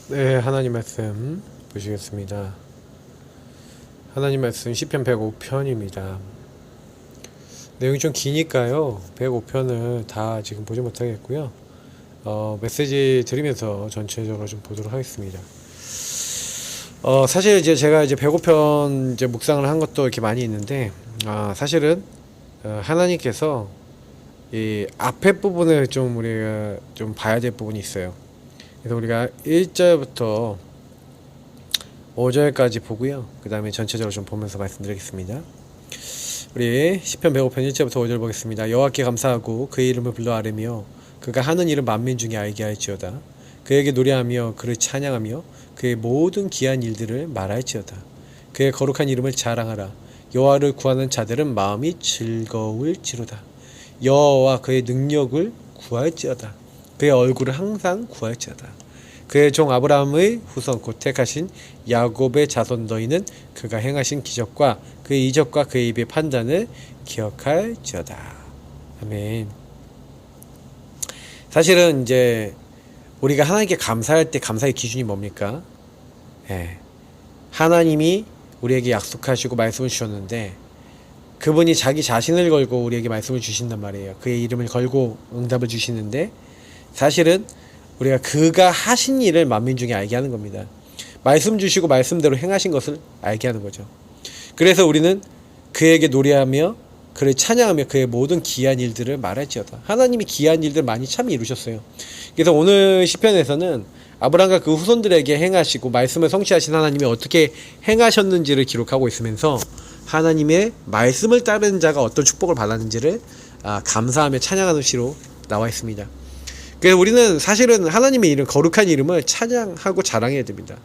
네, 하나님 말씀 보시겠습니다. 하나님 말씀 시편 105편입니다. 내용이 좀 기니까요. 105편을 다 지금 보지 못하겠고요. 메시지 드리면서 전체적으로 좀 보도록 하겠습니다. 사실 이제 제가 이제 105편 이제 묵상을 한 것도 이렇게 많이 있는데, 사실은 하나님께서 이 앞에 부분을 좀 우리가 좀 봐야 될 부분이 있어요. 그래서 우리가 1절부터 5절까지 보고요. 그 다음에 전체적으로 좀 보면서 말씀드리겠습니다. 우리 시편 105편 1절부터 5절 보겠습니다. 여호와께 감사하고 그의 이름을 불러 아뢰며 그가 하는 일은 만민 중에 알게 할지어다. 그에게 노래하며 그를 찬양하며 그의 모든 귀한 일들을 말할지어다. 그의 거룩한 이름을 자랑하라. 여호와를 구하는 자들은 마음이 즐거울지로다. 여호와 그의 능력을 구할지어다. 그의 얼굴을 항상 구할지어다. 그의 종 아브라함의 후손 곧 택하신 야곱의 자손 너희는 그가 행하신 기적과 그의 이적과 그의 입의 판단을 기억할지어다. 아멘. 사실은 이제 우리가 하나님께 감사할 때 감사의 기준이 뭡니까? 하나님이 우리에게 약속하시고 말씀을 주셨는데 그분이 자기 자신을 걸고 우리에게 말씀을 주신단 말이에요. 그의 이름을 걸고 응답을 주시는데 사실은 우리가 그가 하신 일을 만민 중에 알게 하는 겁니다. 말씀 주시고 말씀대로 행하신 것을 알게 하는 거죠. 그래서 우리는 그에게 노래하며 그를 찬양하며 그의 모든 귀한 일들을 말할지어다. 하나님이 귀한 일들 많이 참 이루셨어요. 그래서 오늘 시편에서는 아브라함과 그 후손들에게 행하시고 말씀을 성취하신 하나님이 어떻게 행하셨는지를 기록하고 있으면서 하나님의 말씀을 따르는 자가 어떤 축복을 받았는지를 감사하며 찬양하는 시로 나와 있습니다. 그래서 우리는 사실은 하나님의 이름, 거룩한 이름을 찬양하고 자랑해야 됩니다.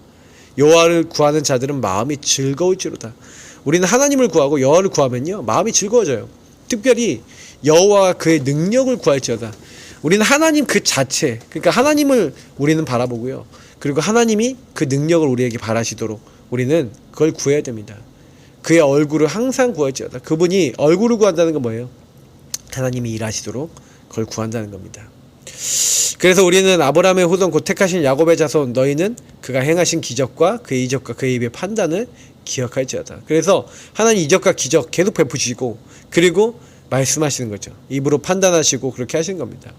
여호와를 구하는 자들은 마음이 즐거울지로다. 우리는 하나님을 구하고 여호와를 구하면요 마음이 즐거워져요. 특별히 여호와와 그의 능력을 구할지어다. 우리는 하나님 그 자체, 그러니까 하나님을 우리는 바라보고요. 그리고 하나님이 그 능력을 우리에게 바라시도록 우리는 그걸 구해야 됩니다. 그의 얼굴을 항상 구할지어다. 그분이 얼굴을 구한다는 건 뭐예요? 하나님이 일하시도록 그걸 구한다는 겁니다. 그래서 우리는 아브라함의 후손 곧 택하신 야곱의 자손 너희는 그가 행하신 기적과 그의 이적과 그의 입의 판단을 기억할지어다. 그래서 하나님 이적과 기적 계속 베푸시고 그리고 말씀하시는 거죠. 입으로 판단하시고 그렇게 하시는 겁니다.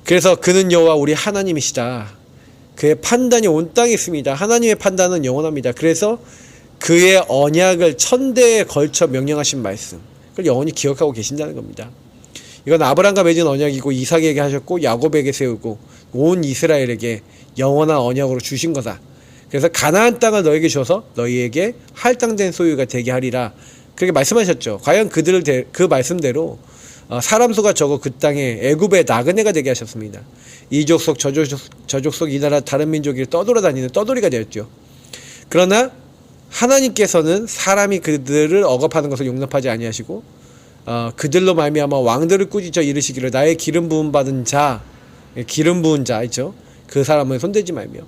그래서 그는 여호와 우리 하나님이시다. 그의 판단이 온 땅에 있습니다. 하나님의 판단은 영원합니다. 그래서 그의 언약을 천대에 걸쳐 명령하신 말씀 그걸 영원히 기억하고 계신다는 겁니다. 이건 아브라함과 맺은 언약이고 이삭에게 하셨고 야곱에게 세우고 온 이스라엘에게 영원한 언약으로 주신 거다. 그래서 가나안 땅을 너에게 줘서 너희에게 할당된 소유가 되게 하리라. 그렇게 말씀하셨죠. 과연 그들을 그 말씀대로 사람 수가 적어 그 땅에 애굽의 나그네가 되게 하셨습니다. 이 족속 저 족속 이 나라 다른 민족이 떠돌아다니는 떠돌이가 되었죠. 그러나 하나님께서는 사람이 그들을 억압하는 것을 용납하지 아니하시고 그들로 말미암아 왕들을 꾸짖어 이르시기를 나의 기름 부음 받은 자, 기름 부은 자 있죠. 그 사람을 손대지 말며.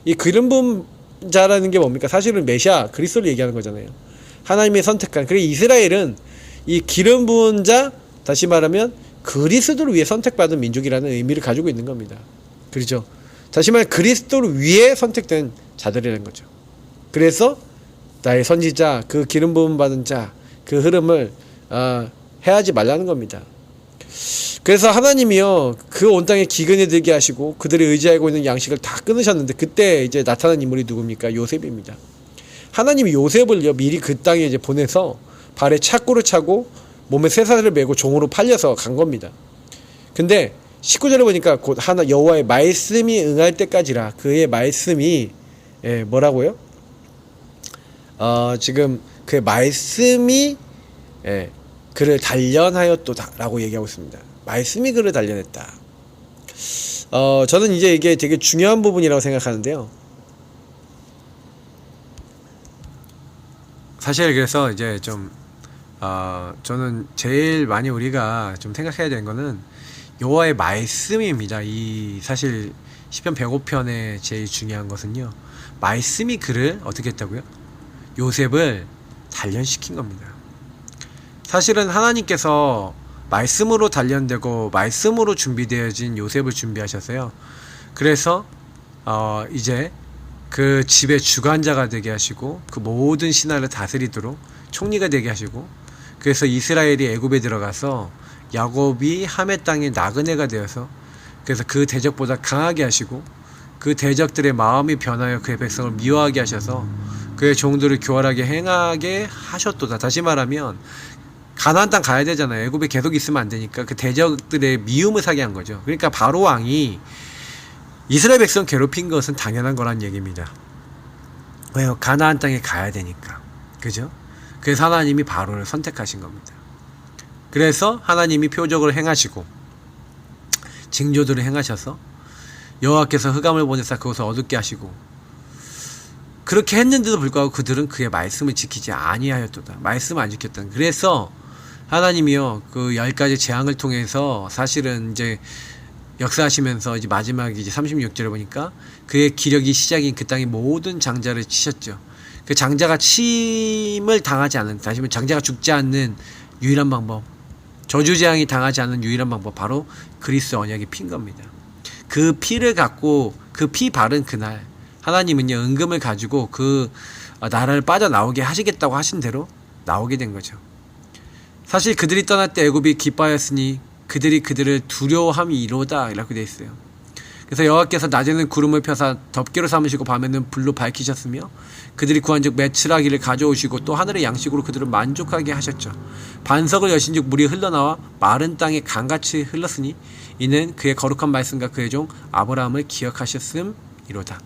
이 기름 부은 자라는 게 뭡니까? 사실은 메시아 그리스도를 얘기하는 거잖아요. 하나님의 선택한. 그리고 이스라엘은 이 기름 부은 자, 다시 말하면 그리스도를 위해 선택받은 민족이라는 의미를 가지고 있는 겁니다. 그렇죠? 다시 말해 그리스도를 위해 선택된 자들이라는 거죠. 그래서 나의 선지자, 그 기름 부음 받은 자, 그 흐름을 해하지 말라는 겁니다. 그래서 하나님이요 그 온 땅에 기근에 들게 하시고 그들이 의지하고 있는 양식을 다 끊으셨는데 그때 이제 나타난 인물이 누굽니까? 요셉입니다. 하나님이 요셉을요 미리 그 땅에 이제 보내서 발에 착고를 차고 몸에 쇠사슬을 메고 종으로 팔려서 간 겁니다. 근데 19절에 보니까 곧 하나 여호와의 말씀이 응할 때까지라. 그의 말씀이 뭐라고요? 지금 그의 말씀이 그를 단련하였도다 라고 얘기하고 있습니다. 말씀이 그를 단련했다. 저는 이제 이게 되게 중요한 부분이라고 생각하는데요. 사실 그래서 이제 좀 저는 제일 많이 우리가 좀 생각해야 되는 거는 여호와의 말씀입니다. 이 사실 시편 105편의 제일 중요한 것은요. 말씀이 그를 어떻게 했다고요? 요셉을 단련시킨 겁니다. 사실은 하나님께서 말씀으로 단련되고 말씀으로 준비되어진 요셉을 준비하셨어요. 그래서 이제 그 집의 주관자가 되게 하시고 그 모든 신하를 다스리도록 총리가 되게 하시고, 그래서 이스라엘이 애굽에 들어가서 야곱이 함의 땅의 나그네가 되어서 그래서 그 대적보다 강하게 하시고 그 대적들의 마음이 변하여 그의 백성을 미워하게 하셔서 그의 종들을 교활하게 행하게 하셨도다. 다시 말하면 가나안 땅 가야 되잖아요. 애굽에 계속 있으면 안 되니까 그 대적들의 미움을 사게 한 거죠. 그러니까 바로 왕이 이스라엘 백성 괴롭힌 것은 당연한 거란 얘기입니다. 왜요? 가나안 땅에 가야 되니까. 그죠? 그래서 하나님이 바로를 선택하신 겁니다. 그래서 하나님이 표적을 행하시고 징조들을 행하셔서 여호와께서 흑암을 보내사 그것을 어둡게 하시고, 그렇게 했는데도 불구하고 그들은 그의 말씀을 지키지 아니하였도다. 말씀을 안 지켰다. 그래서 하나님이요, 그 10가지 재앙을 통해서 사실은 이제 역사하시면서 이제 마지막 이제 36절에 보니까 그의 기력이 시작인 그 땅의 모든 장자를 치셨죠. 그 장자가 침을 당하지 않는, 다시 말하면 장자가 죽지 않는 유일한 방법, 저주재앙이 당하지 않는 유일한 방법, 바로 그리스도 언약의 피인 겁니다. 그 피를 갖고 그 피 바른 그날 하나님은요, 은금을 가지고 그 나라를 빠져나오게 하시겠다고 하신 대로 나오게 된 거죠. 사실 그들이 떠날 때 애굽이 기뻐하였으니 그들이 그들을 두려워함이 이로다, 이라고 되어 있어요. 그래서 여호와께서 낮에는 구름을 펴사 덮개로 삼으시고 밤에는 불로 밝히셨으며 그들이 구한즉 메추라기를 가져오시고 또 하늘의 양식으로 그들을 만족하게 하셨죠. 반석을 여신즉 물이 흘러나와 마른 땅에 강같이 흘렀으니 이는 그의 거룩한 말씀과 그의 종 아브라함을 기억하셨음이로다.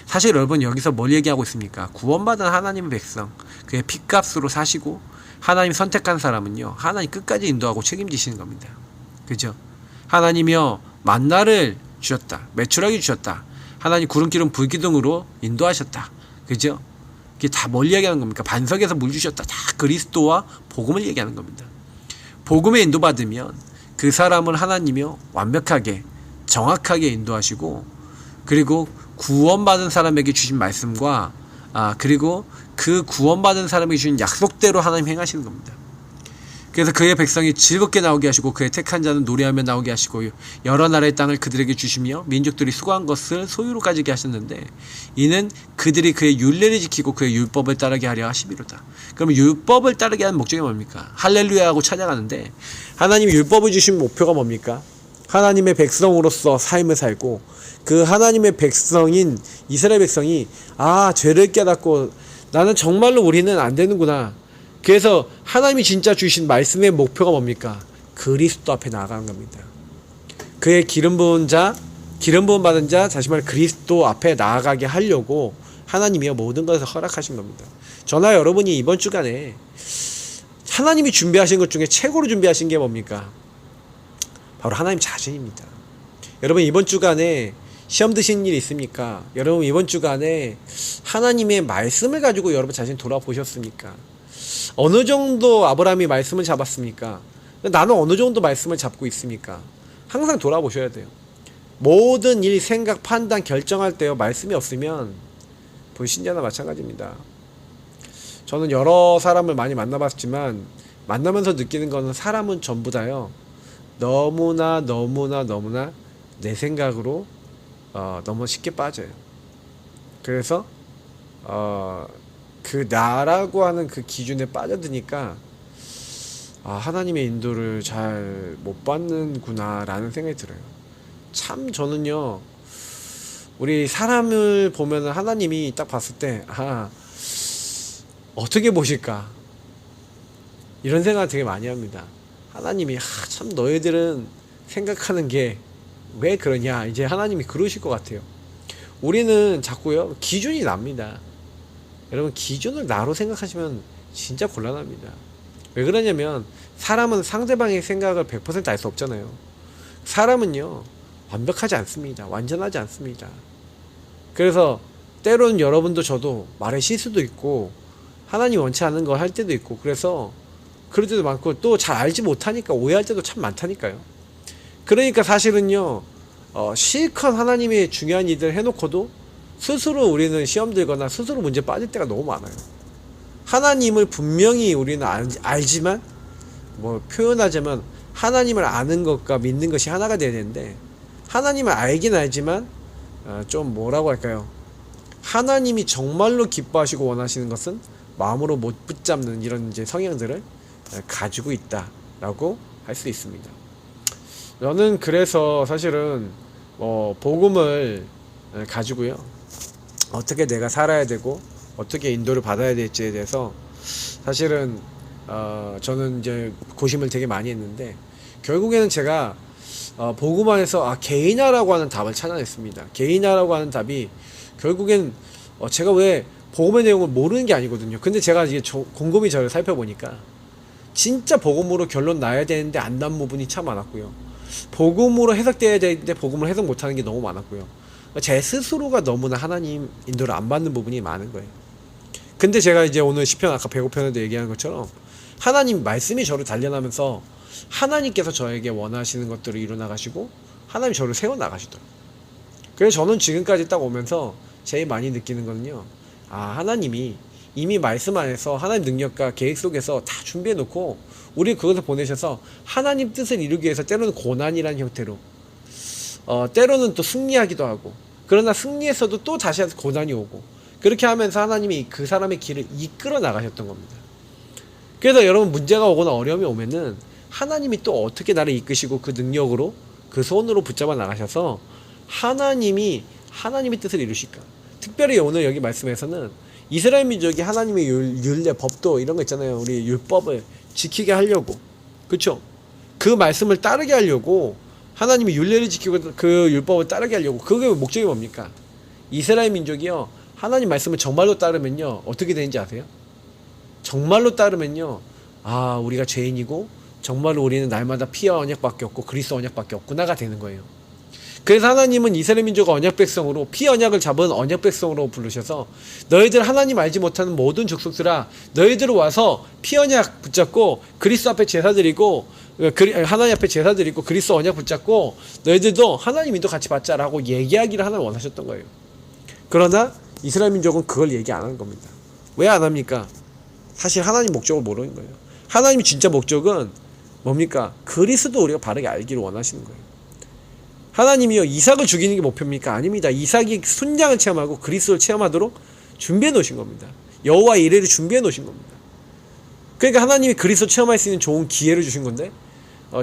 사실 여러분, 여기서 뭘 얘기하고 있습니까? 구원받은 하나님의 백성, 그의 핏값으로 사시고 하나님 선택한 사람은요, 하나님 끝까지 인도하고 책임지시는 겁니다. 그죠? 하나님이요, 만나를 주셨다, 메추라기 주셨다, 하나님 구름기름 불기둥으로 인도하셨다. 그죠? 이게 다 뭘 얘기하는 겁니까? 반석에서 물 주셨다. 다 그리스도와 복음을 얘기하는 겁니다. 복음에 인도받으면 그 사람을 하나님이요, 완벽하게 정확하게 인도하시고, 그리고 구원받은 사람에게 주신 말씀과 그리고 그 구원받은 사람에게 주신 약속대로 하나님 행하시는 겁니다. 그래서 그의 백성이 즐겁게 나오게 하시고 그의 택한 자는 노래하며 나오게 하시고 여러 나라의 땅을 그들에게 주시며 민족들이 수고한 것을 소유로 가지게 하셨는데 이는 그들이 그의 율례를 지키고 그의 율법을 따르게 하려 하심이로다. 그럼 율법을 따르게 하는 목적이 뭡니까? 할렐루야 하고 찬양하는데 하나님이 율법을 주신 목표가 뭡니까? 하나님의 백성으로서 삶을 살고 그 하나님의 백성인 이스라엘 백성이 죄를 깨닫고 나는 정말로 우리는 안 되는구나. 그래서 하나님이 진짜 주신 말씀의 목표가 뭡니까? 그리스도 앞에 나아가는 겁니다. 그의 기름 부은 받은 자, 다시 말해 그리스도 앞에 나아가게 하려고 하나님이 모든 것을 허락하신 겁니다. 저나 여러분이 이번 주간에 하나님이 준비하신 것 중에 최고로 준비하신 게 뭡니까? 바로 하나님 자신입니다. 여러분, 이번 주간에 시험 드시는 일이 있습니까? 여러분, 이번 주간에 하나님의 말씀을 가지고 여러분 자신 돌아보셨습니까? 어느 정도 아브라함이 말씀을 잡았습니까? 나는 어느 정도 말씀을 잡고 있습니까? 항상 돌아보셔야 돼요. 모든 일, 생각, 판단, 결정할 때요, 말씀이 없으면 불신자나 마찬가지입니다. 저는 여러 사람을 많이 만나봤지만 만나면서 느끼는 거는 사람은 전부 다요, 너무나 내 생각으로 너무 쉽게 빠져요. 그래서 그 나라고 하는 그 기준에 빠져드니까 하나님의 인도를 잘 못 받는구나 라는 생각이 들어요. 참 저는요, 우리 사람을 보면 하나님이 딱 봤을 때 어떻게 보실까 이런 생각을 되게 많이 합니다. 하나님이 참 너희들은 생각하는 게 왜 그러냐, 이제 하나님이 그러실 것 같아요. 우리는 자꾸요, 기준이 납니다. 여러분, 기준을 나로 생각하시면 진짜 곤란합니다. 왜 그러냐면 사람은 상대방의 생각을 100% 알 수 없잖아요. 사람은요, 완벽하지 않습니다. 완전하지 않습니다. 그래서 때로는 여러분도 저도 말에 실수도 있고 하나님 원치 않는 걸 할 때도 있고, 그래서 그럴 때도 많고 또 잘 알지 못하니까 오해할 때도 참 많다니까요. 그러니까 사실은요, 실컷 하나님의 중요한 일들 해놓고도 스스로 우리는 시험 들거나 스스로 문제 빠질 때가 너무 많아요. 하나님을 분명히 우리는 알지만, 표현하자면 하나님을 아는 것과 믿는 것이 하나가 돼야 되는데, 하나님을 알긴 알지만 좀 뭐라고 할까요? 하나님이 정말로 기뻐하시고 원하시는 것은 마음으로 못 붙잡는 이런 이제 성향들을 가지고 있다라고 할 수 있습니다. 저는 그래서 사실은 복음을 가지고요, 어떻게 내가 살아야 되고 어떻게 인도를 받아야 될지에 대해서 사실은 저는 이제 고심을 되게 많이 했는데, 결국에는 제가 복음 안에서 개인화라고 하는 답을 찾아냈습니다. 개인화라고 하는 답이 결국엔 제가 왜 복음의 내용을 모르는 게 아니거든요. 근데 제가 이게 곰곰이 저를 살펴보니까 진짜 복음으로 결론 나야 되는데 안 난 부분이 참 많았고요. 복음으로 해석돼야 되는데 복음을 해석 못하는 게 너무 많았고요. 제 스스로가 너무나 하나님 인도를 안 받는 부분이 많은 거예요. 근데 제가 이제 오늘 시편 아까 105편에도 얘기한 것처럼 하나님 말씀이 저를 단련하면서 하나님께서 저에게 원하시는 것들을 이루어나가시고 하나님이 저를 세워나가시더라고요. 그래서 저는 지금까지 딱 오면서 제일 많이 느끼는 거는요, 하나님이 이미 말씀 안에서 하나님 능력과 계획 속에서 다 준비해 놓고 우리 그것을 보내셔서 하나님 뜻을 이루기 위해서 때로는 고난이라는 형태로, 때로는 또 승리하기도 하고, 그러나 승리에서도 또 다시 고난이 오고, 그렇게 하면서 하나님이 그 사람의 길을 이끌어 나가셨던 겁니다. 그래서 여러분, 문제가 오거나 어려움이 오면은 하나님이 또 어떻게 나를 이끄시고 그 능력으로 그 손으로 붙잡아 나가셔서 하나님의 뜻을 이루실까. 특별히 오늘 여기 말씀에서는 이스라엘 민족이 하나님의 율례, 법도 이런 거 있잖아요. 우리 율법을 지키게 하려고, 그렇죠? 그 말씀을 따르게 하려고 하나님이 율례를 지키고 그 율법을 따르게 하려고, 그게 목적이 뭡니까? 이스라엘 민족이요, 하나님 말씀을 정말로 따르면요 어떻게 되는지 아세요? 정말로 따르면요, 우리가 죄인이고 정말로 우리는 날마다 피와 언약밖에 없고 그리스도 언약밖에 없구나가 되는 거예요. 그래서 하나님은 이스라엘 민족을 언약 백성으로, 피 언약을 잡은 언약 백성으로 부르셔서 너희들 하나님 알지 못하는 모든 족속들아, 너희들 와서 피 언약 붙잡고 그리스도 앞에 제사 드리고, 하나님 앞에 제사 드리고 그리스도 언약 붙잡고 너희들도 하나님 인도 같이 받자라고 얘기하기를 하나님 원하셨던 거예요. 그러나 이스라엘 민족은 그걸 얘기 안 하는 겁니다. 왜 안 합니까? 사실 하나님 목적을 모르는 거예요. 하나님이 진짜 목적은 뭡니까? 그리스도 우리가 바르게 알기를 원하시는 거예요. 하나님이요, 이삭을 죽이는 게 목표입니까? 아닙니다. 이삭이 순양을 체험하고 그리스도를 체험하도록 준비해 놓으신 겁니다. 여호와의 이레를 준비해 놓으신 겁니다. 그러니까 하나님이 그리스도 체험할 수 있는 좋은 기회를 주신 건데,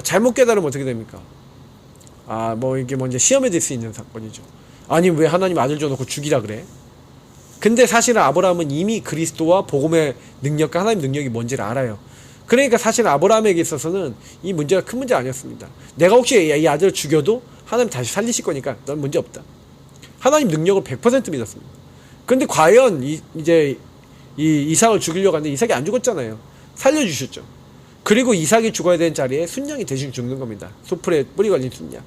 잘못 깨달으면 어떻게 됩니까? 이게 먼저 시험에 들 수 있는 사건이죠. 아니, 왜 하나님 아들 줘놓고 죽이라 그래? 근데 사실은 아브라함은 이미 그리스도와 복음의 능력과 하나님 능력이 뭔지를 알아요. 그러니까 사실 아브라함에게 있어서는 이 문제가 큰 문제 아니었습니다. 내가 혹시 이 아들을 죽여도 하나님 다시 살리실 거니까 넌 문제 없다. 하나님 능력을 100% 믿었습니다. 근데 과연 이삭을 죽이려고 하는데 이삭이 안 죽었잖아요. 살려주셨죠. 그리고 이삭이 죽어야 되는 자리에 순양이 대신 죽는 겁니다. 소풀에 뿌리 걸린 순양.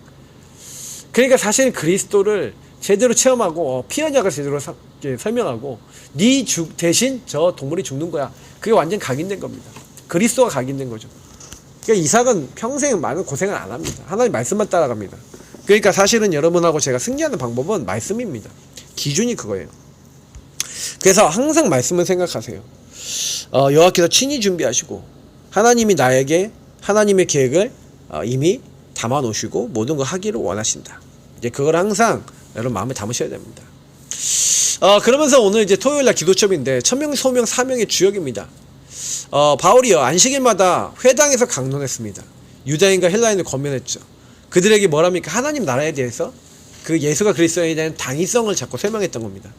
그러니까 사실은 그리스도를 제대로 체험하고 피언약을 제대로 설명하고 네 대신 저 동물이 죽는 거야. 그게 완전 각인된 겁니다. 그리스도가 각인된 거죠. 그러니까 이삭은 평생 많은 고생을 안 합니다. 하나님 말씀만 따라갑니다. 그러니까 사실은 여러분하고 제가 승리하는 방법은 말씀입니다. 기준이 그거예요. 그래서 항상 말씀을 생각하세요. 여호와께서 친히 준비하시고 하나님이 나에게 하나님의 계획을 이미 담아 놓으시고 모든 걸 하기를 원하신다. 이제 그걸 항상 여러분 마음에 담으셔야 됩니다. 그러면서 오늘 이제 토요일날 기도첩인데 천명, 소명, 사명의 주역입니다. 바울이요, 안식일마다 회당에서 강론했습니다. 유다인과 헬라인을 권면했죠. 그들에게 뭐랍니까? 하나님 나라에 대해서 그 예수가 그리스도에 대한 당위성을 자꾸 설명했던 겁니다.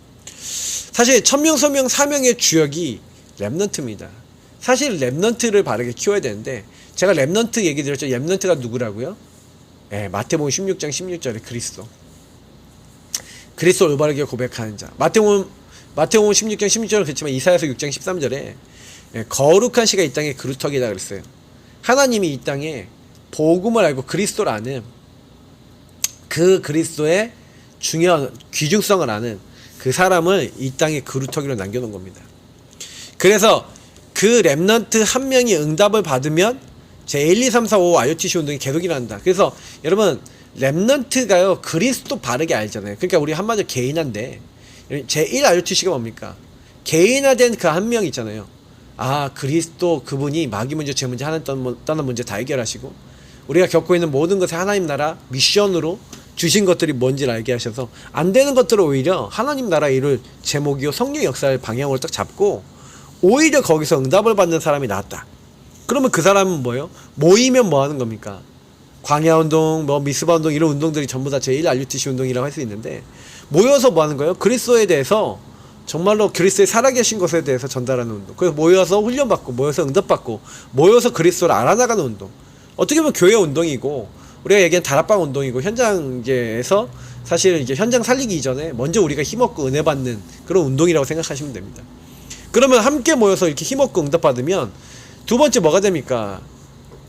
사실 천명, 소명, 사명의 주역이 렘넌트입니다. 사실 렘넌트를 바르게 키워야 되는데, 제가 렘넌트 얘기 드렸죠. 렘넌트가 누구라고요? 마태복음 16장 16절에 그리스도 올바르게 고백하는 자. 마태복음 16장 16절은 그렇지만 이사야서 6장 13절에 거룩한 씨가 이 땅에 그루터기다 그랬어요. 하나님이 이 땅에 복음을 알고 그리스도를 아는, 그 그리스도의 중요한 귀중성을 아는 그 사람을 이 땅에 그루터기로 남겨놓은 겁니다. 그래서 그 렘넌트 한 명이 응답을 받으면 제 1, 2, 3, 4, 5 IoTC 운동이 계속 일어난다. 그래서 여러분, 렘넌트가요 그리스도 바르게 알잖아요. 그러니까 우리 한마디로 개인화인데, 제 1 IoTC가 뭡니까? 개인화된 그 한 명 있잖아요. 그리스도 그분이 마귀 문제, 죄 문제, 하나님 떠난 문제 다 해결하시고 우리가 겪고 있는 모든 것을 하나님 나라 미션으로 주신 것들이 뭔지를 알게 하셔서 안 되는 것들을 오히려 하나님 나라 일을 제목이요 성령 역사의 방향으로 딱 잡고 오히려 거기서 응답을 받는 사람이 나왔다. 그러면 그 사람은 뭐예요? 모이면 뭐 하는 겁니까? 광야운동, 뭐 미스바 운동 이런 운동들이 전부 다 제1 RUTC 운동이라고 할 수 있는데 모여서 뭐 하는 거예요? 그리스도에 대해서 정말로 그리스도의 살아계신 것에 대해서 전달하는 운동. 그래서 모여서 훈련받고 모여서 응답받고 모여서 그리스도를 알아나가는 운동. 어떻게 보면 교회 운동이고 우리가 얘기한 다락방 운동이고 현장에서 사실 이제 현장 살리기 이전에 먼저 우리가 힘없고 은혜 받는 그런 운동이라고 생각하시면 됩니다. 그러면 함께 모여서 이렇게 힘없고 응답받으면 두 번째 뭐가 됩니까?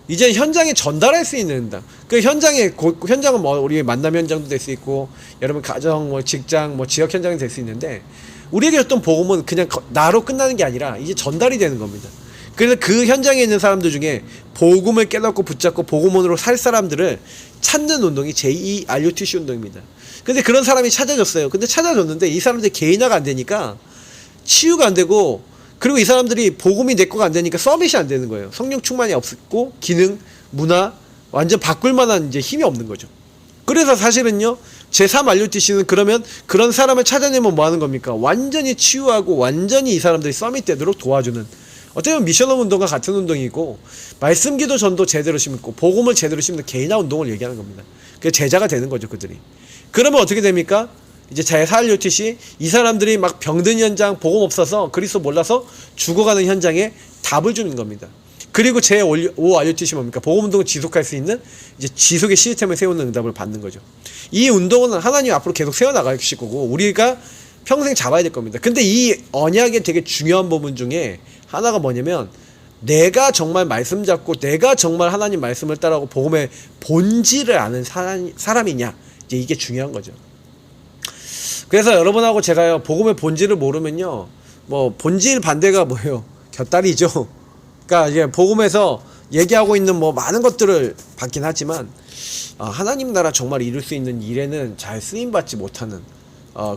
이제 현장에 전달할 수 있는 그 현장은 뭐 우리 만남 현장도 될 수 있고 여러분 가정 뭐 직장 뭐 지역 현장이 될 수 있는데 우리에게 어떤 복음은 그냥 나로 끝나는 게 아니라 이제 전달이 되는 겁니다. 그래서 그 현장에 있는 사람들 중에 복음을 깨닫고 붙잡고 복음원으로 살 사람들을 찾는 운동이 제2 RUTC 운동입니다. 근데 그런 사람이 찾아졌어요. 근데 찾아졌는데 이 사람들이 개인화가 안 되니까 치유가 안 되고 그리고 이 사람들이 복음이 내 거가 안 되니까 서밋이 안 되는 거예요. 성령 충만이 없고 기능, 문화 완전 바꿀 만한 이제 힘이 없는 거죠. 그래서 사실은요. 제3 RUTC는 그러면 그런 사람을 찾아내면 뭐 하는 겁니까? 완전히 치유하고 완전히 이 사람들이 서밋 되도록 도와주는 어떻게 보면 미션업 운동과 같은 운동이고 말씀 기도 전도 제대로 심고 복음을 제대로 심는 개인화 운동을 얘기하는 겁니다. 그게 제자가 되는 거죠, 그들이. 그러면 어떻게 됩니까? 이제 제4 RUTC 이 사람들이 막 병든 현장 복음 없어서 그리스도 몰라서 죽어가는 현장에 답을 주는 겁니다. 그리고 제5 RUTC 뭡니까? 복음 운동을 지속할 수 있는 이제 지속의 시스템을 세우는 응답을 받는 거죠. 이 운동은 하나님 앞으로 계속 세워나가실 거고 우리가 평생 잡아야 될 겁니다. 근데 이 언약의 되게 중요한 부분 중에 하나가 뭐냐면 내가 정말 말씀 잡고 내가 정말 하나님 말씀을 따라하고 복음의 본질을 아는 사람이냐 이제 이게 중요한 거죠. 그래서 여러분하고 제가요 복음의 본질을 모르면요 뭐 본질 반대가 뭐예요? 곁다리죠. 그러니까 이제 복음에서 얘기하고 있는 뭐 많은 것들을 받긴 하지만 하나님 나라 정말 이룰 수 있는 일에는 잘 쓰임받지 못하는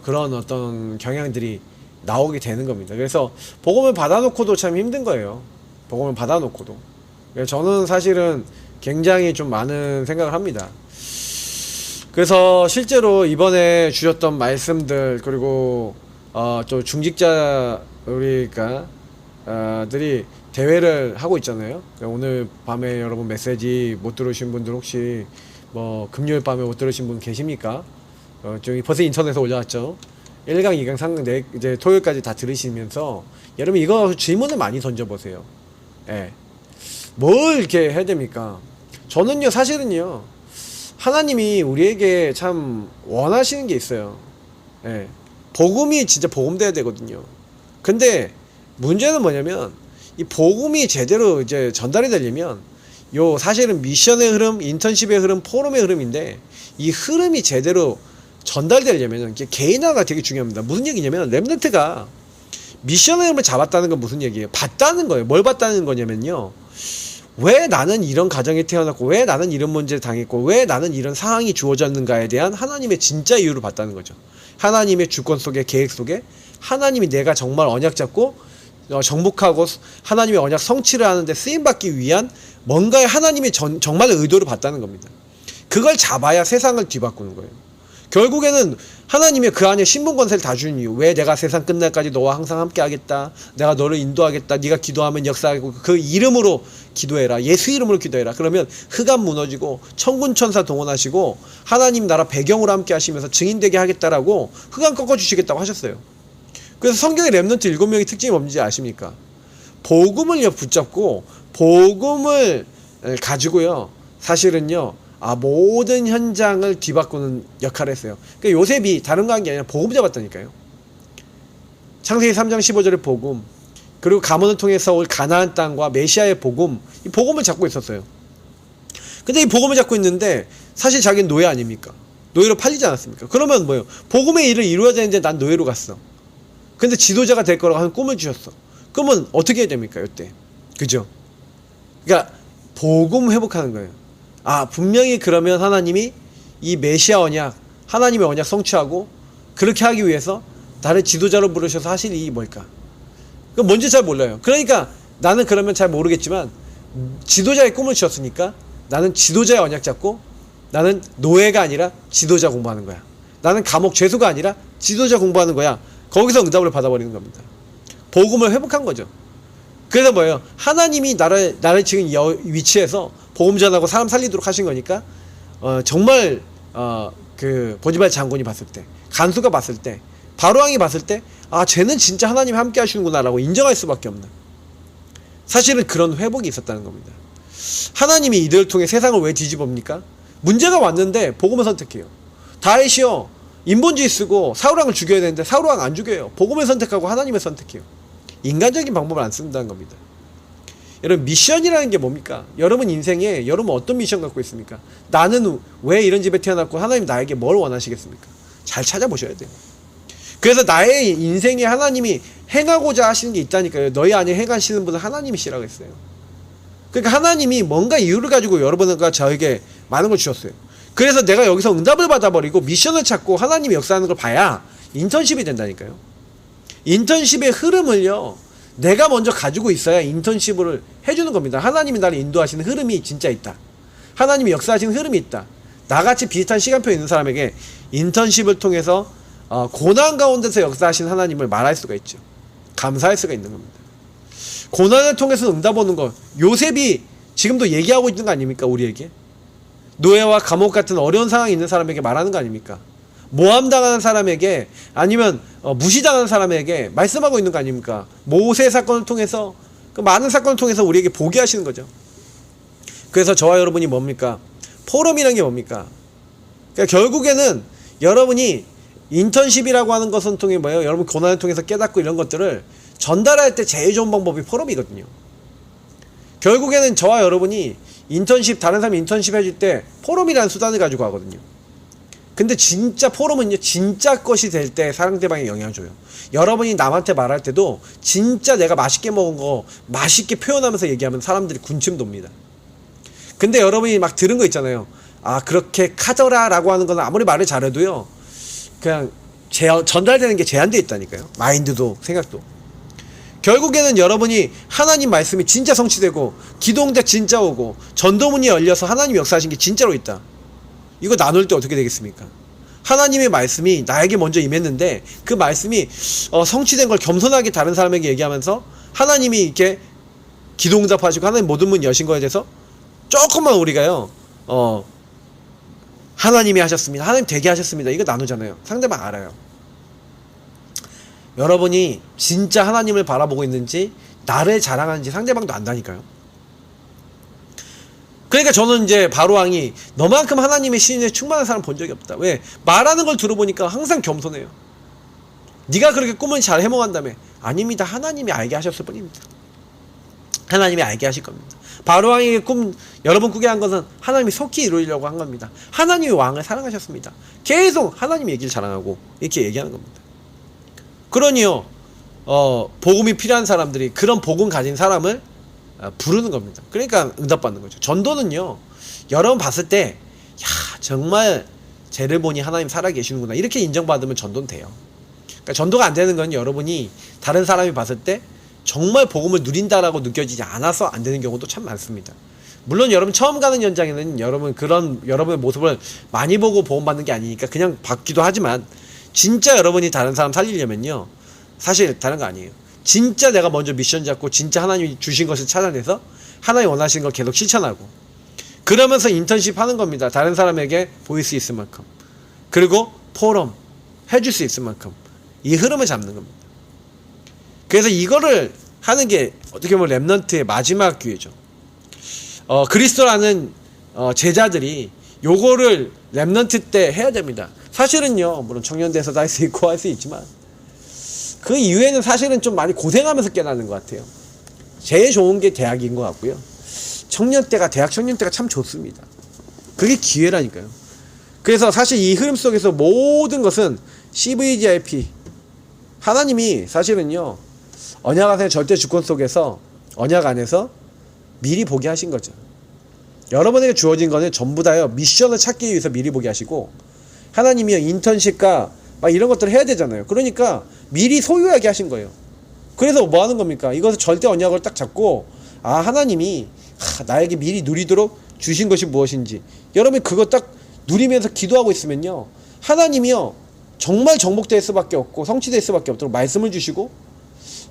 그런 어떤 경향들이 나오게 되는 겁니다. 그래서 복음을 받아놓고도 참 힘든 거예요. 복음을 받아놓고도. 저는 사실은 굉장히 좀 많은 생각을 합니다. 그래서 실제로 이번에 주셨던 말씀들 그리고 또 중직자 우리가 들이 대회를 하고 있잖아요. 오늘 밤에 여러분 메시지 못 들으신 분들 혹시 뭐 금요일 밤에 못 들으신 분 계십니까? 저기 벌써 인터넷에 올라왔죠. 1강, 2강, 3강, 이제 토요일까지 다 들으시면서 여러분 이거 질문을 많이 던져보세요. 예. 뭘 이렇게 해야 됩니까? 저는요 사실은요 하나님이 우리에게 참 원하시는 게 있어요. 예. 복음이 진짜 복음돼야 되거든요. 근데 문제는 뭐냐면 이 복음이 제대로 이제 전달이 되려면 요 사실은 미션의 흐름, 인턴십의 흐름, 포럼의 흐름인데 이 흐름이 제대로 전달되려면 개인화가 되게 중요합니다. 무슨 얘기냐면 렘넌트가 미션의 흐름을 잡았다는 건 무슨 얘기예요? 봤다는 거예요. 뭘 봤다는 거냐면요. 왜 나는 이런 가정에 태어났고 왜 나는 이런 문제를 당했고 왜 나는 이런 상황이 주어졌는가에 대한 하나님의 진짜 이유를 봤다는 거죠. 하나님의 주권 속에 계획 속에 하나님이 내가 정말 언약 잡고 정복하고 하나님의 언약 성취를 하는데 쓰임받기 위한 뭔가의 하나님의 정말 의도를 봤다는 겁니다. 그걸 잡아야 세상을 뒤바꾸는 거예요. 결국에는 하나님의 그 안에 신분 권세를 다 주는 이유. 왜 내가 세상 끝날까지 너와 항상 함께 하겠다. 내가 너를 인도하겠다. 네가 기도하면 역사하고 그 이름으로 기도해라. 예수 이름으로 기도해라. 그러면 흑암 무너지고 천군 천사 동원하시고 하나님 나라 배경으로 함께 하시면서 증인되게 하겠다라고 흑암 꺾어주시겠다고 하셨어요. 그래서 성경의 렘넌트 7명의 특징이 뭔지 아십니까? 복음을 붙잡고 복음을 가지고요. 사실은요. 모든 현장을 뒤바꾸는 역할을 했어요. 그러니까 요셉이 다른 거 한 게 아니라 복음 잡았다니까요. 창세기 3장 15절의 복음, 그리고 가문을 통해서 올 가나안 땅과 메시아의 복음, 이 복음을 잡고 있었어요. 근데 이 복음을 잡고 있는데 사실 자기는 노예 아닙니까? 노예로 팔리지 않았습니까? 그러면 뭐예요? 복음의 일을 이루어야 되는데 난 노예로 갔어. 근데 지도자가 될 거라고 하는 꿈을 주셨어. 그러면 어떻게 해야 됩니까? 이때. 그죠? 그러니까 복음 회복하는 거예요. 분명히 그러면 하나님이 이 메시아 언약, 하나님의 언약 성취하고 그렇게 하기 위해서 나를 지도자로 부르셔서 하실 일이 뭘까? 그건 뭔지 잘 몰라요. 그러니까 나는 그러면 잘 모르겠지만 지도자의 꿈을 주셨으니까 나는 지도자의 언약 잡고 나는 노예가 아니라 지도자 공부하는 거야. 나는 감옥 죄수가 아니라 지도자 공부하는 거야. 거기서 응답을 받아버리는 겁니다. 복음을 회복한 거죠. 그래서 뭐예요? 하나님이 나를 지금 위치에서 복음 전하고 사람 살리도록 하신 거니까 정말 그 보디발 장군이 봤을 때, 간수가 봤을 때, 바로왕이 봤을 때, 아 쟤는 진짜 하나님이 함께 하시는구나 라고 인정할 수밖에 없는, 사실은 그런 회복이 있었다는 겁니다. 하나님이 이들을 통해 세상을 왜 뒤집어입니까? 문제가 왔는데 복음을 선택해요. 다윗이요 인본주의 쓰고 사울왕을 죽여야 되는데 사울왕 안 죽여요. 복음을 선택하고 하나님을 선택해요. 인간적인 방법을 안 쓴다는 겁니다. 여러분, 미션이라는 게 뭡니까? 여러분 인생에 여러분 어떤 미션 갖고 있습니까? 나는 왜 이런 집에 태어났고 하나님 나에게 뭘 원하시겠습니까? 잘 찾아보셔야 돼요. 그래서 나의 인생에 하나님이 행하고자 하시는 게 있다니까요. 너희 안에 행하시는 분은 하나님이시라고 했어요. 그러니까 하나님이 뭔가 이유를 가지고 여러분과 저에게 많은 걸 주셨어요. 그래서 내가 여기서 응답을 받아버리고 미션을 찾고 하나님이 역사하는 걸 봐야 인턴십이 된다니까요. 인턴십의 흐름을요, 내가 먼저 가지고 있어야 인턴십을 해주는 겁니다. 하나님이 나를 인도하시는 흐름이 진짜 있다. 하나님이 역사하시는 흐름이 있다. 나같이 비슷한 시간표 있는 사람에게 인턴십을 통해서 고난 가운데서 역사하신 하나님을 말할 수가 있죠. 감사할 수가 있는 겁니다. 고난을 통해서 응답 오는 것, 요셉이 지금도 얘기하고 있는 거 아닙니까? 우리에게 노예와 감옥 같은 어려운 상황이 있는 사람에게 말하는 거 아닙니까? 모함당하는 사람에게, 아니면 무시당하는 사람에게 말씀하고 있는 거 아닙니까? 모세 사건을 통해서, 그 많은 사건을 통해서 우리에게 보게 하시는 거죠. 그래서 저와 여러분이 뭡니까? 포럼이라는 게 뭡니까? 그러니까 결국에는 여러분이 인턴십이라고 하는 것은 통해 뭐예요? 여러분 고난을 통해서 깨닫고 이런 것들을 전달할 때 제일 좋은 방법이 포럼이거든요. 결국에는 저와 여러분이 인턴십, 다른 사람이 인턴십 해줄 때 포럼이라는 수단을 가지고 하거든요. 근데 진짜 포럼은요, 진짜 것이 될 때 상대방에 영향을 줘요. 여러분이 남한테 말할 때도 진짜 내가 맛있게 먹은 거 맛있게 표현하면서 얘기하면 사람들이 군침 돕니다. 근데 여러분이 막 들은 거 있잖아요. 아, 그렇게 카더라 라고 하는 거는 아무리 말을 잘해도요, 그냥 전달되는 게 제한되어 있다니까요. 마인드도 생각도. 결국에는 여러분이 하나님 말씀이 진짜 성취되고 기도응답 진짜 오고 전도문이 열려서 하나님 역사하신 게 진짜로 있다. 이거 나눌 때 어떻게 되겠습니까? 하나님의 말씀이 나에게 먼저 임했는데 그 말씀이 성취된 걸 겸손하게 다른 사람에게 얘기하면서 하나님이 이렇게 기도응답하시고 하나님 모든 문 여신 거에 대해서 조금만 우리가요, 하나님이 하셨습니다, 하나님 되게 하셨습니다, 이거 나누잖아요. 상대방 알아요. 여러분이 진짜 하나님을 바라보고 있는지 나를 자랑하는지 상대방도 안다니까요. 그러니까 저는 이제 바로왕이 너만큼 하나님의 신에 충만한 사람 본 적이 없다. 왜? 말하는 걸 들어보니까 항상 겸손해요. 네가 그렇게 꿈을 잘 해몽한다며. 아닙니다. 하나님이 알게 하셨을 뿐입니다. 하나님이 알게 하실 겁니다. 바로왕에게 꿈 여러분 꾸게 한 것은 하나님이 속히 이루려고 한 겁니다. 하나님이 왕을 사랑하셨습니다. 계속 하나님 얘기를 자랑하고 이렇게 얘기하는 겁니다. 그러니요, 복음이 필요한 사람들이 그런 복음 가진 사람을 부르는 겁니다. 그러니까 응답받는 거죠. 전도는요, 여러분 봤을 때, 야, 정말 쟤를 보니 하나님 살아계시는구나, 이렇게 인정받으면 전도는 돼요. 그러니까 전도가 안 되는 건 여러분이 다른 사람이 봤을 때 정말 복음을 누린다라고 느껴지지 않아서 안 되는 경우도 참 많습니다. 물론 여러분 처음 가는 현장에는 여러분 그런 여러분의 모습을 많이 보고 복음 받는 게 아니니까 그냥 받기도 하지만, 진짜 여러분이 다른 사람 살리려면요, 사실 다른 거 아니에요. 진짜 내가 먼저 미션 잡고 진짜 하나님이 주신 것을 찾아내서 하나님 원하시는 걸 계속 실천하고, 그러면서 인턴십 하는 겁니다. 다른 사람에게 보일 수 있을 만큼, 그리고 포럼 해줄 수 있을 만큼 이 흐름을 잡는 겁니다. 그래서 이거를 하는 게 어떻게 보면 랩넌트의 마지막 기회죠. 그리스도라는 제자들이 요거를 랩넌트 때 해야 됩니다. 사실은요, 물론 청년대에서도 할 수 있고 할 수 있지만 그 이후에는 사실은 좀 많이 고생하면서 깨닫는 것 같아요. 제일 좋은 게 대학인 것 같고요. 대학 청년 때가 참 좋습니다. 그게 기회라니까요. 그래서 사실 이 흐름 속에서 모든 것은 CVGIP, 하나님이 사실은요, 언약 안에 절대 주권 속에서 언약 안에서 미리 보게 하신 거죠. 여러분에게 주어진 거는 전부 다요, 미션을 찾기 위해서 미리 보게 하시고, 하나님이요, 인턴십과 막 이런 것들을 해야 되잖아요. 그러니까 미리 소유하게 하신 거예요. 그래서 뭐 하는 겁니까? 이것을 절대 언약을 딱 잡고, 아, 하나님이 나에게 미리 누리도록 주신 것이 무엇인지, 여러분이 그거 딱 누리면서 기도하고 있으면요, 하나님이요 정말 정복될 수밖에 없고 성취될 수밖에 없도록 말씀을 주시고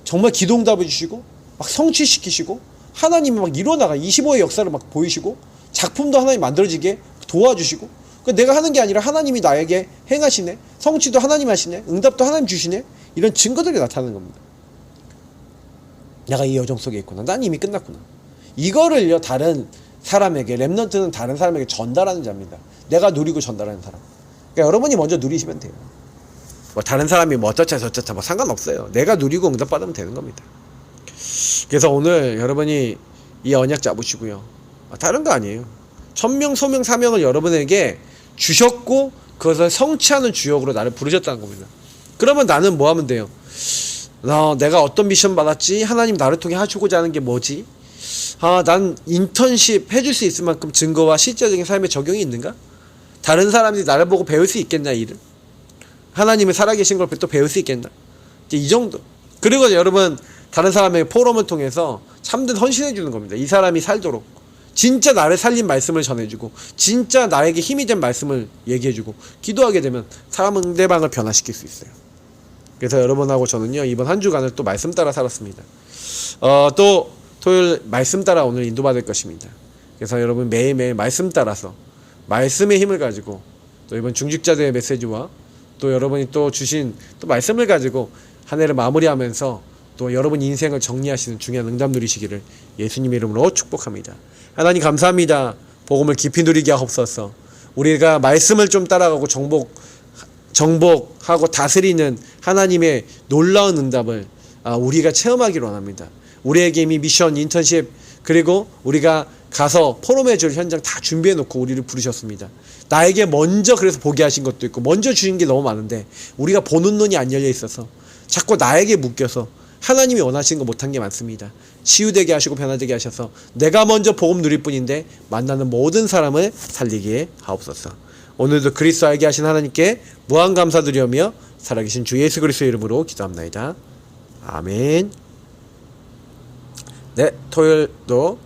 정말 기도응답을 주시고 막 성취시키시고 하나님이 막 일어나가 25의 역사를 막 보이시고 작품도 하나님 만들어지게 도와주시고, 그러니까 내가 하는 게 아니라 하나님이 나에게 행하시네, 성취도 하나님 하시네, 응답도 하나님 주시네, 이런 증거들이 나타나는 겁니다. 내가 이 여정 속에 있구나, 난 이미 끝났구나. 이거를요 다른 사람에게, 렘넌트는 다른 사람에게 전달하는 자입니다. 내가 누리고 전달하는 사람. 그러니까 여러분이 먼저 누리시면 돼요. 뭐 다른 사람이 뭐 어쩌자 저쩌자 뭐 상관없어요. 내가 누리고 응답받으면 되는 겁니다. 그래서 오늘 여러분이 이 언약 잡으시고요, 다른 거 아니에요. 천명 소명 사명을 여러분에게 주셨고 그것을 성취하는 주역으로 나를 부르셨다는 겁니다. 그러면 나는 뭐 하면 돼요? 내가 어떤 미션 받았지? 하나님 나를 통해 하시고자 하는 게 뭐지? 난 인턴십 해줄 수 있을 만큼 증거와 실제적인 삶의 적용이 있는가? 다른 사람들이 나를 보고 배울 수 있겠나, 일을? 하나님의 살아계신 걸 또 배울 수 있겠나? 이제 이 정도. 그리고 여러분, 다른 사람에게 포럼을 통해서 참된 헌신해 주는 겁니다. 이 사람이 살도록. 진짜 나를 살린 말씀을 전해주고, 진짜 나에게 힘이 된 말씀을 얘기해주고, 기도하게 되면 상대방을 변화시킬 수 있어요. 그래서 여러분하고 저는요, 이번 한 주간을 또 말씀 따라 살았습니다. 또 토요일 말씀 따라 오늘 인도받을 것입니다. 그래서 여러분 매일매일 말씀 따라서 말씀의 힘을 가지고, 또 이번 중직자들의 메시지와 또 여러분이 또 주신 또 말씀을 가지고 한 해를 마무리하면서 또 여러분 인생을 정리하시는 중요한 응답 누리시기를 예수님 이름으로 축복합니다. 하나님 감사합니다. 복음을 깊이 누리게 하옵소서. 우리가 말씀을 좀 따라가고 정복하고 다스리는 하나님의 놀라운 응답을 우리가 체험하기를 원합니다. 우리에게 이미 미션, 인턴십, 그리고 우리가 가서 포럼해줄 현장 다 준비해놓고 우리를 부르셨습니다. 나에게 먼저 그래서 보게 하신 것도 있고 먼저 주신 게 너무 많은데 우리가 보는 눈이 안 열려 있어서 자꾸 나에게 묶여서 하나님이 원하시는 거 못한 게 많습니다. 치유되게 하시고 변화되게 하셔서 내가 먼저 복음 누릴 뿐인데 만나는 모든 사람을 살리게 하옵소서. 오늘도 그리스도 알게 하신 하나님께 무한 감사드리며 살아계신 주 예수 그리스도의 이름으로 기도합나이다. 아멘. 네, 토요일도